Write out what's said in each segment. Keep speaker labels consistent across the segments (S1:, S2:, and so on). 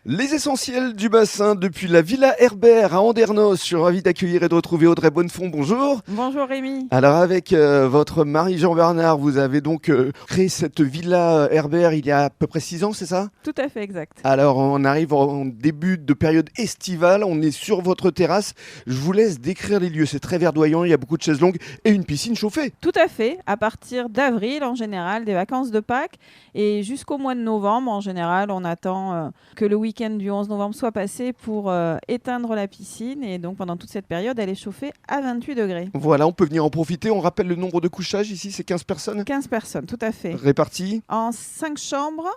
S1: Les essentiels du bassin depuis la Villa Herbert à Andernos. Je suis ravi d'accueillir et de retrouver Audrey Bonnefond. Bonjour.
S2: Bonjour Rémi.
S1: Alors avec votre mari Jean-Bernard, vous avez donc créé cette Villa Herbert il y a à peu près 6 ans, c'est ça?
S2: Tout à fait exact.
S1: Alors on arrive en début de période estivale, on est sur votre terrasse. Je vous laisse décrire les lieux, c'est très verdoyant, il y a beaucoup de chaises longues et une piscine chauffée.
S2: Tout à fait. À partir d'avril en général, des vacances de Pâques et jusqu'au mois de novembre en général, on attend que le week-end du 11 novembre soit passé pour éteindre la piscine et donc pendant toute cette période, elle est chauffée à 28 degrés.
S1: Voilà, on peut venir en profiter. On rappelle le nombre de couchages ici, c'est 15 personnes
S2: 15 personnes, tout à fait.
S1: réparties.
S2: En 5 chambres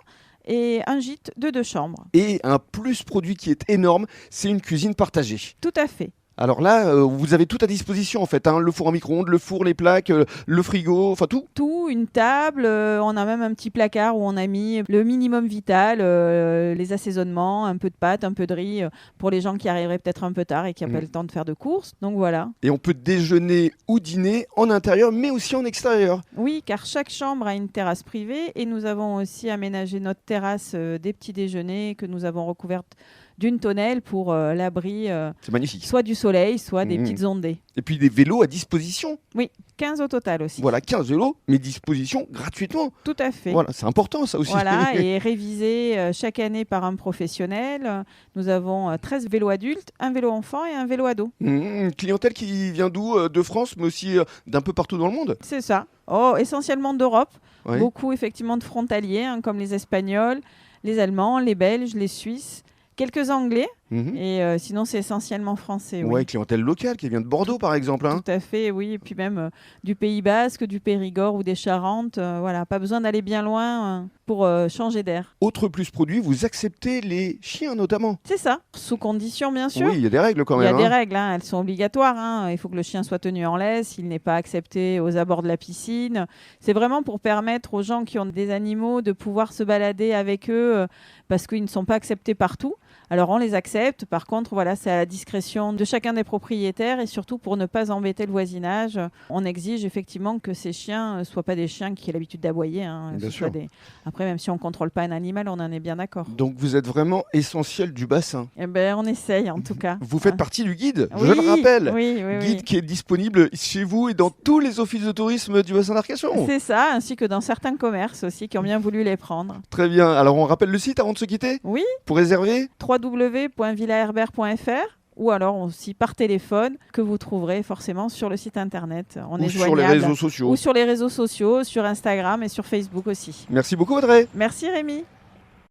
S2: et un gîte de 2 chambres.
S1: Et un plus produit qui est énorme, c'est une cuisine partagée.
S2: Tout à fait.
S1: Alors là, vous avez tout à disposition en fait, hein, le four à micro-ondes, le four, les plaques, le frigo, enfin tout.
S2: Tout, une table, on a même un petit placard où on a mis le minimum vital, les assaisonnements, un peu de pâtes, un peu de riz pour les gens qui arriveraient peut-être un peu tard et qui n'ont pas le temps de faire de courses. Donc voilà.
S1: Et on peut déjeuner ou dîner en intérieur, mais aussi en extérieur.
S2: Oui, car chaque chambre a une terrasse privée et nous avons aussi aménagé notre terrasse des petits déjeuners que nous avons recouverte d'une tonnelle pour l'abri,
S1: C'est magnifique.
S2: soit du soleil, soit des petites ondées.
S1: Et puis des vélos à disposition.
S2: Oui, 15 au total aussi.
S1: Voilà, 15 vélos, mais disposition gratuitement.
S2: Tout à fait.
S1: Voilà, c'est important ça aussi.
S2: Voilà, et révisé chaque année par un professionnel. Nous avons 13 vélos adultes, un vélo enfant et un vélo ado.
S1: Une clientèle qui vient d'où? De France, mais aussi d'un peu partout dans le monde.
S2: C'est ça. Oh, essentiellement d'Europe.
S1: Ouais.
S2: Beaucoup effectivement de frontaliers, comme les Espagnols, les Allemands, les Belges, les Suisses. Quelques Anglais, et sinon c'est essentiellement français.
S1: Ouais,
S2: Oui.
S1: clientèle locale qui vient de Bordeaux par exemple. Hein.
S2: Tout à fait, oui. Et puis même du Pays Basque, du Périgord ou des Charentes. Voilà, pas besoin d'aller bien loin pour changer d'air.
S1: Autre plus produit, vous acceptez les chiens notamment.
S2: C'est ça, sous condition bien sûr.
S1: Oui, il y a des règles quand
S2: Il y
S1: même.
S2: a des règles, elles sont obligatoires. Il faut que le chien soit tenu en laisse, il n'est pas accepté aux abords de la piscine. C'est vraiment pour permettre aux gens qui ont des animaux de pouvoir se balader avec eux parce qu'ils ne sont pas acceptés partout. Alors on les accepte, par contre voilà, c'est à la discrétion de chacun des propriétaires et surtout pour ne pas embêter le voisinage, on exige effectivement que ces chiens ne soient pas des chiens qui aient l'habitude d'aboyer.
S1: Bien sûr.
S2: Après, même si on ne contrôle pas un animal, on en est bien d'accord.
S1: Donc vous êtes vraiment essentiel du bassin.
S2: Eh ben, on essaye en tout cas.
S1: Vous faites partie du guide, je
S2: Oui,
S1: le rappelle.
S2: oui,
S1: Guide qui est disponible chez vous et dans tous les offices de tourisme du bassin d'Arcachon.
S2: C'est ça, ainsi que dans certains commerces aussi qui ont bien voulu les prendre.
S1: Très bien. Alors on rappelle le site avant de se quitter
S2: Oui,
S1: pour réserver.
S2: www.villaherbert.fr ou alors aussi par téléphone que vous trouverez forcément sur le site internet. On est
S1: Ou sur les
S2: joignable.
S1: réseaux sociaux.
S2: Ou sur les réseaux sociaux, sur Instagram et sur Facebook aussi.
S1: Merci beaucoup Audrey.
S2: Merci Rémi.